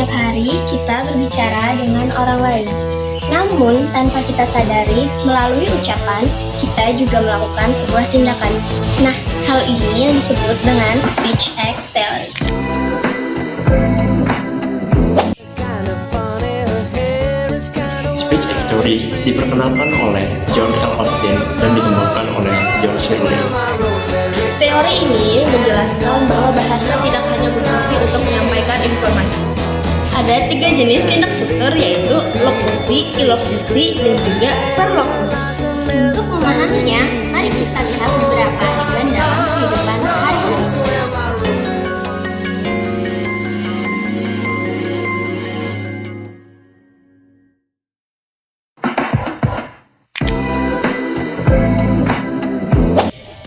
Setiap hari kita berbicara dengan orang lain. Namun, tanpa kita sadari, melalui ucapan, kita juga melakukan sebuah tindakan. Nah, hal ini yang disebut dengan speech act theory. Speech act theory diperkenalkan oleh John L. Austin dan dikembangkan oleh John Shirley. Teori ini menjelaskan bahwa bahasa tidak hanya berfungsi untuk menyampaikan informasi. Ada 3 jenis tindak tutur, yaitu lokusi, ilokusi, dan juga perlokusi. Untuk memahaminya, mari kita lihat beberapa adegan dalam kehidupan sehari-hari.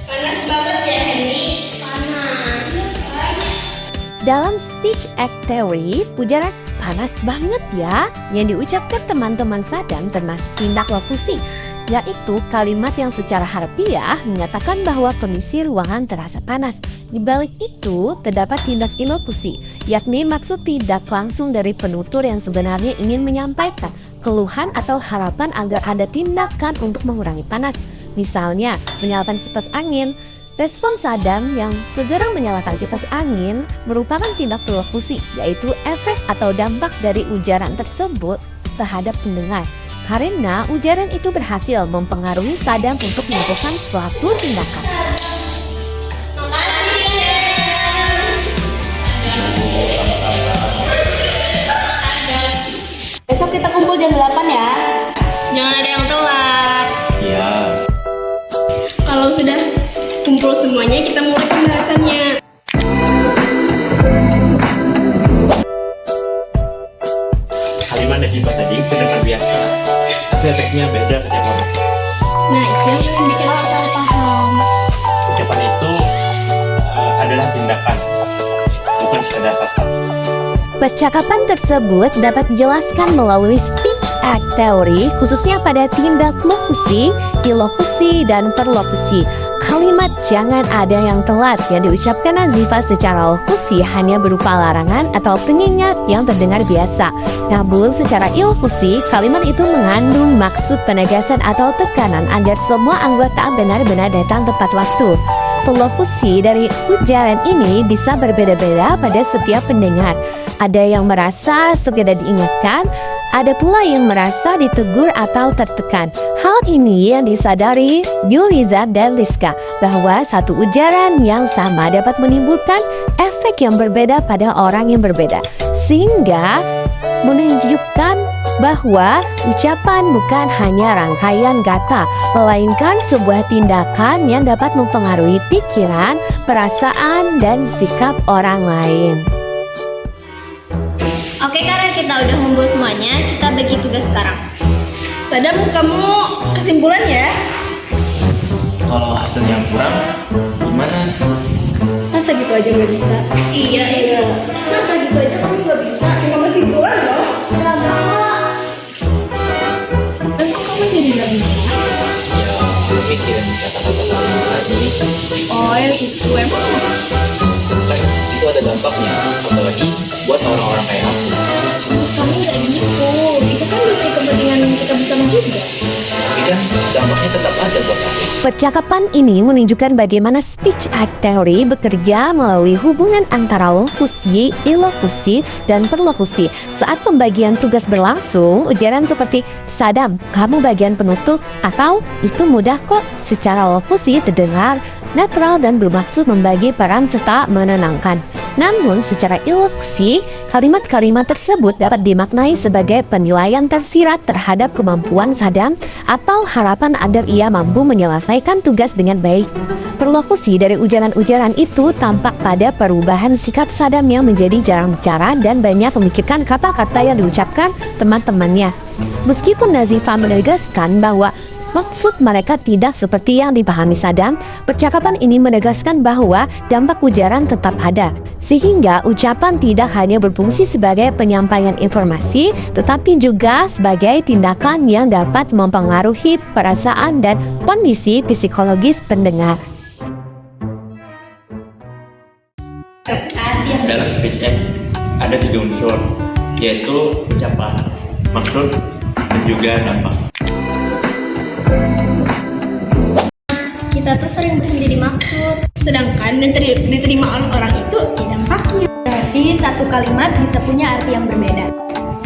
Panas banget ya, Henny? Panas. Dalam speech act theory, ujaran panas banget ya yang diucapkan teman-teman Saddam termasuk tindak lokusi, yaitu kalimat yang secara harfiah menyatakan bahwa kondisi ruangan terasa panas. Di balik itu, terdapat tindak ilokusi, yakni maksud tidak langsung dari penutur yang sebenarnya ingin menyampaikan keluhan atau harapan agar ada tindakan untuk mengurangi panas. Misalnya, menyalakan kipas angin. Respon Saddam yang segera menyalakan kipas angin merupakan tindak lokusi, yaitu efek atau dampak dari ujaran tersebut terhadap pendengar. Karena ujaran itu berhasil mempengaruhi Saddam untuk melakukan suatu tindakan. Besok kita kumpul jam 8 ya. Jangan ada yang telat. Ya, Kalau sudah kumpul semuanya, kita mulai pembahasannya. kalimat dan hibah tadi terdengar biasa, tapi efeknya beda ke tiap orang. Nah, itu yang bikin orang salah paham. Ucapan itu adalah tindakan, bukan sekadar kata. Percakapan tersebut dapat dijelaskan melalui speech act theory, khususnya pada tindak lokusi, ilokusi, dan perlokusi. Kalimat jangan ada yang telat yang diucapkan Nazifah secara lokusi hanya berupa larangan atau pengingat yang terdengar biasa. Namun secara ilokusi, kalimat itu mengandung maksud penegasan atau tekanan agar semua anggota benar-benar datang tepat waktu. Perlokusi dari ujaran ini bisa berbeda-beda pada setiap pendengar. Ada yang merasa sekedar diingatkan, ada pula yang merasa ditegur atau tertekan. Hal ini yang disadari Yuliza dan Liska, bahwa satu ujaran yang sama dapat menimbulkan efek yang berbeda pada orang yang berbeda, sehingga menunjukkan bahwa ucapan bukan hanya rangkaian kata, melainkan sebuah tindakan yang dapat mempengaruhi pikiran, perasaan, dan sikap orang lain. Oke, karena kita udah ngumpul semuanya, kita bagi tugas sekarang. Saddam, kamu kesimpulan ya? Kalau hasilnya kurang, gimana? Masa gitu aja nggak bisa? Iya. Masa gitu aja kamu gak bisa? Cuma kesimpulan loh. Gak mau. Emang kamu jadi nggak bisa? Ya, gue mikirin kata-kata kamu tadi. Oh, ya gitu emang. Kan itu ada dampaknya, apalagi buat orang-orang kayak aku. Maksud kamu nggak gitu? Itu kan demi kepentingan kita bersama juga. Tapi kan dampaknya tetap ada buat aku. Percakapan ini menunjukkan bagaimana speech act theory bekerja melalui hubungan antara lokusi, ilokusi, dan perlokusi. Saat pembagian tugas berlangsung, ujaran seperti Saddam, kamu bagian penutup, atau itu mudah kok, secara lokusi terdengar netral dan bermaksud membagi peran serta menenangkan. Namun secara ilokusi, kalimat-kalimat tersebut dapat dimaknai sebagai penilaian tersirat terhadap kemampuan Saddam atau harapan agar ia mampu menyelesaikan tugas dengan baik. Perlokusi dari ujaran-ujaran itu tampak pada perubahan sikap Saddam yang menjadi jarang bicara dan banyak memikirkan kata-kata yang diucapkan teman-temannya. Meskipun Nazifah menegaskan bahwa maksud mereka tidak seperti yang dipahami Saddam, percakapan ini menegaskan bahwa dampak ujaran tetap ada, sehingga ucapan tidak hanya berfungsi sebagai penyampaian informasi, tetapi juga sebagai tindakan yang dapat mempengaruhi perasaan dan kondisi psikologis pendengar. Dalam speech act ada 3 unsur, yaitu Ucapan, maksud, dan juga dampak. Kita tuh sering berhenti di maksud. Sedangkan diterima oleh orang itu di dampaknya. Berarti satu kalimat bisa punya arti yang berbeda.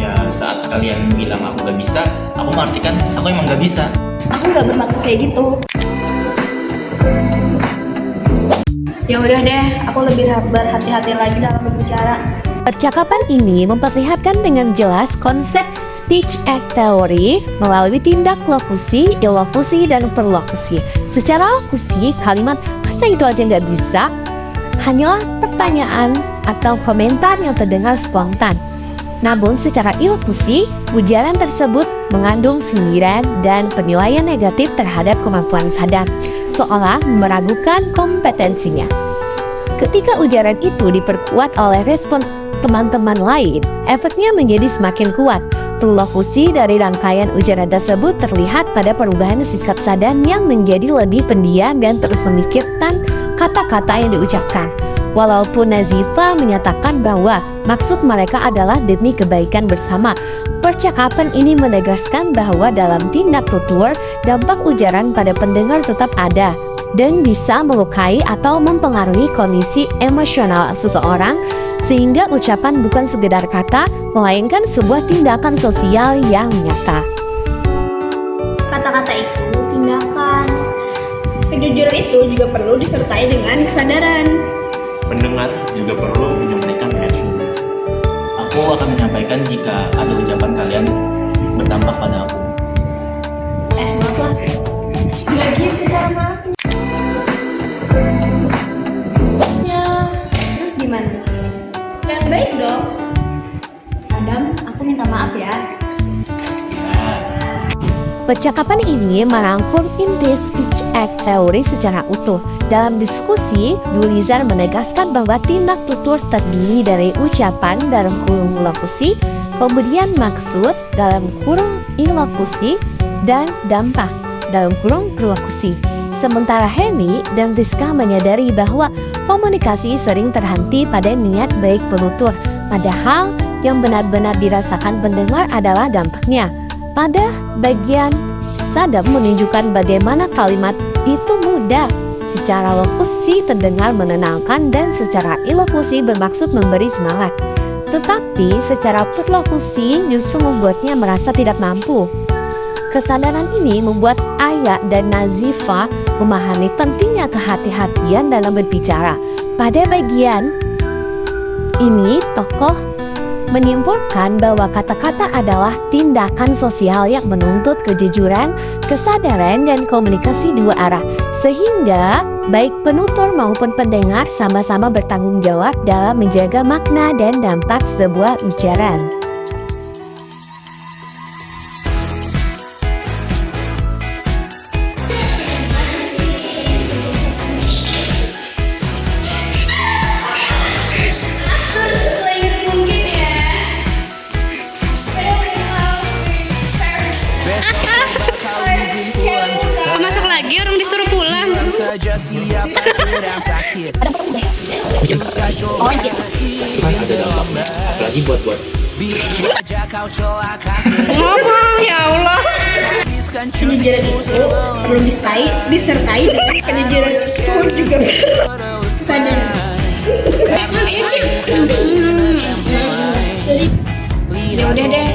ya saat kalian bilang aku gak bisa, aku mengartikan aku emang gak bisa. Aku nggak bermaksud kayak gitu. Ya udah deh, aku lebih berhati-hati lagi dalam berbicara. Percakapan ini memperlihatkan dengan jelas konsep speech act theory melalui tindak lokusi, ilokusi, dan perlokusi. Secara lokusi, kalimat "masa itu aja nggak bisa" hanyalah pertanyaan atau komentar yang terdengar spontan. Namun secara ilokusi, ujaran tersebut mengandung sindiran dan penilaian negatif terhadap kemampuan sadam, seolah meragukan kompetensinya. Ketika ujaran itu diperkuat oleh respon teman-teman lain, efeknya menjadi semakin kuat. Perlokusi dari rangkaian ujaran tersebut terlihat pada perubahan sikap sadam yang menjadi lebih pendiam dan terus memikirkan kata-kata yang diucapkan. Walaupun Nazifa menyatakan bahwa maksud mereka adalah demi kebaikan bersama, percakapan ini menegaskan bahwa dalam tindak tutur, dampak ujaran pada pendengar tetap ada dan bisa melukai atau mempengaruhi kondisi emosional seseorang, sehingga ucapan bukan sekedar kata, melainkan sebuah tindakan sosial yang nyata. Kata-kata itu tindakan. Kejujuran itu juga perlu disertai dengan kesadaran. Pendengar juga perlu menyampaikan reaksi. Aku akan menyampaikan jika ada ucapan kalian berdampak pada aku. Maaf lah. Nggak gitu cara maaf. Ya, terus gimana? Yang baik dong. Sadam, aku minta maaf ya. Percakapan ini merangkum inti speech act theory secara utuh. Dalam diskusi, Dulizar menegaskan bahwa tindak tutur terdiri dari ucapan dalam kurung lokusi, kemudian maksud dalam kurung ilokusi, dan dampak dalam kurung perlokusi. Sementara Henny dan Rizka menyadari bahwa komunikasi sering terhenti pada niat baik penutur, padahal yang benar-benar dirasakan pendengar adalah dampaknya. Pada bagian sadam menunjukkan bagaimana kalimat itu mudah, secara lokusi terdengar menenangkan dan secara ilokusi bermaksud memberi semangat. Tetapi secara perlokusi justru membuatnya merasa tidak mampu. Kesadaran ini membuat Aya dan Nazifa memahami pentingnya kehati-hatian dalam berbicara. Pada bagian ini, tokoh menyimpulkan bahwa kata-kata adalah tindakan sosial yang menuntut kejujuran, kesadaran, dan komunikasi dua arah, sehingga baik penutur maupun pendengar sama-sama bertanggung jawab dalam menjaga makna dan dampak sebuah ujaran. Masak lagi, orang disuruh pulang. Ada dampaknya, apalagi buat Ngomong, ya Allah. Kejujuran itu perlu disertai dengan kejujuran itu juga kesadaran. Ayo Cik. Ya udah deh.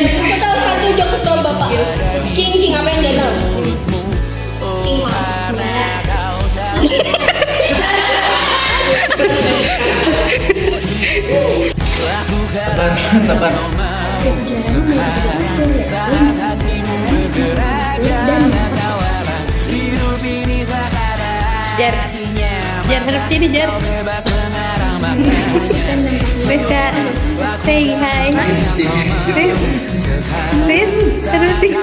Aku tahu satu jokes dong Bapak. King apa yang dia tahu? Sabar. Jar harap sini Jar. Rizka, say hi. Riz, harap sini.